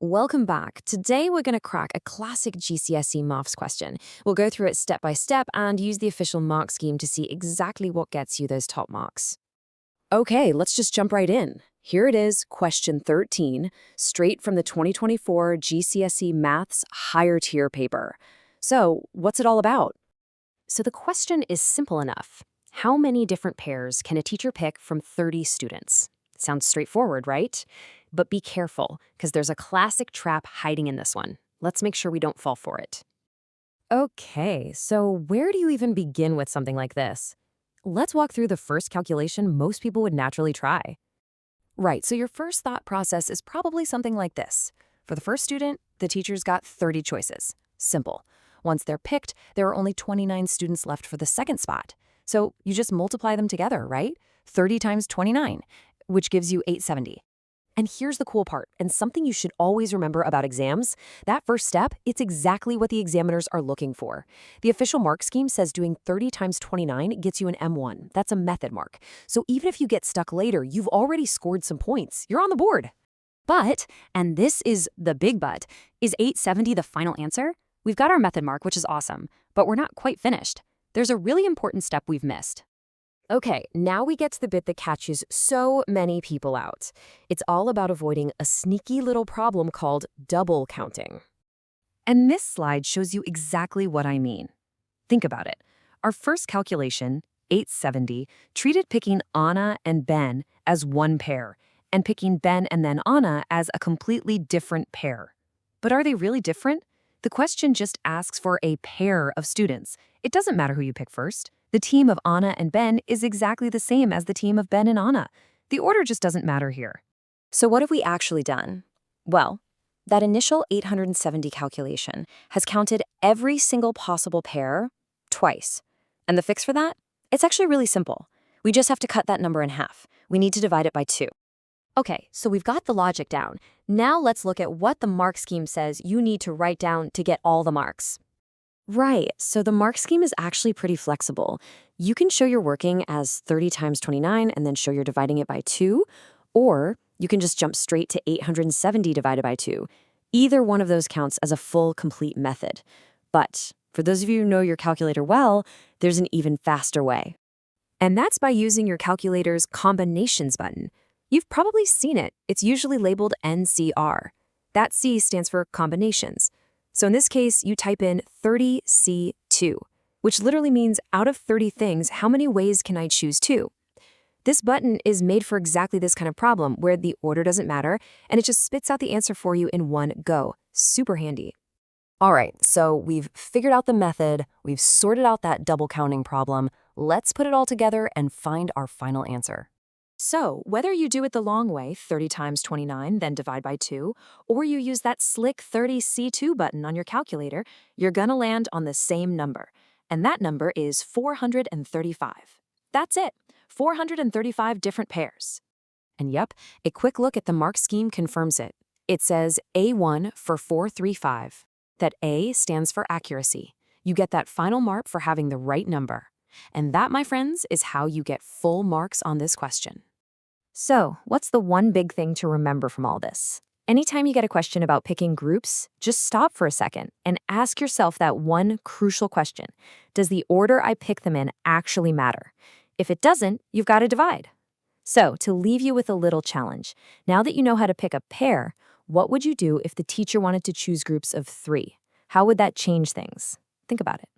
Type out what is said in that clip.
Welcome back. Today we're going to crack a classic GCSE maths question. We'll go through it step by step and use the official mark scheme to see exactly what gets you those top marks. Okay, let's just jump right in. Here it is, question 13, straight from the 2024 GCSE Maths higher tier paper. So, what's it all about? So the question is simple enough. How many different pairs can a teacher pick from 30 students? Sounds straightforward, right? But be careful, because there's a classic trap hiding in this one. Let's make sure we don't fall for it. Okay, so where do you even begin with something like this? Let's walk through the first calculation most people would naturally try. Right, so your first thought process is probably something like this. For the first student, the teacher's got 30 choices. Simple. Once they're picked, there are only 29 students left for the second spot. So you just multiply them together, right? 30 times 29, which gives you 870. And here's the cool part, and something you should always remember about exams. That first step, it's exactly what the examiners are looking for. The official mark scheme says doing 30 times 29 gets you an M1. That's a method mark. So even if you get stuck later, you've already scored some points. You're on the board. But, and this is the big but, is 870 the final answer? We've got our method mark, which is awesome, but we're not quite finished. There's a really important step we've missed. Okay, now we get to the bit that catches so many people out. It's all about avoiding a sneaky little problem called double counting. And this slide shows you exactly what I mean. Think about it. Our first calculation, 870, treated picking Anna and Ben as one pair, and picking Ben and then Anna as a completely different pair. But are they really different? The question just asks for a pair of students. It doesn't matter who you pick first. The team of Anna and Ben is exactly the same as the team of Ben and Anna. The order just doesn't matter here. So what have we actually done? Well, that initial 870 calculation has counted every single possible pair twice. And the fix for that? It's actually really simple. We just have to cut that number in half. We need to divide it by 2. Okay, so we've got the logic down. Now let's look at what the mark scheme says you need to write down to get all the marks. Right, so the mark scheme is actually pretty flexible. You can show you're working as 30 times 29 and then show you're dividing it by 2, or you can just jump straight to 870 divided by 2. Either one of those counts as a full, complete method. But for those of you who know your calculator well, there's an even faster way. And that's by using your calculator's Combinations button. You've probably seen it. It's usually labeled NCR. That C stands for Combinations. So in this case, you type in 30C2, which literally means out of 30 things, how many ways can I choose 2? This button is made for exactly this kind of problem where the order doesn't matter and it just spits out the answer for you in one go. Super handy. All right, so we've figured out the method, we've sorted out that double counting problem. Let's put it all together and find our final answer. So, whether you do it the long way, 30 times 29, then divide by 2, or you use that slick 30C2 button on your calculator, you're gonna land on the same number. And that number is 435. That's it, 435 different pairs. And yep, a quick look at the mark scheme confirms it. It says A1 for 435. That A stands for accuracy. You get that final mark for having the right number. And that, my friends, is how you get full marks on this question. So, what's the one big thing to remember from all this? Anytime you get a question about picking groups, just stop for a second and ask yourself that one crucial question. Does the order I pick them in actually matter? If it doesn't, you've got to divide. So, to leave you with a little challenge, now that you know how to pick a pair, what would you do if the teacher wanted to choose groups of 3? How would that change things? Think about it.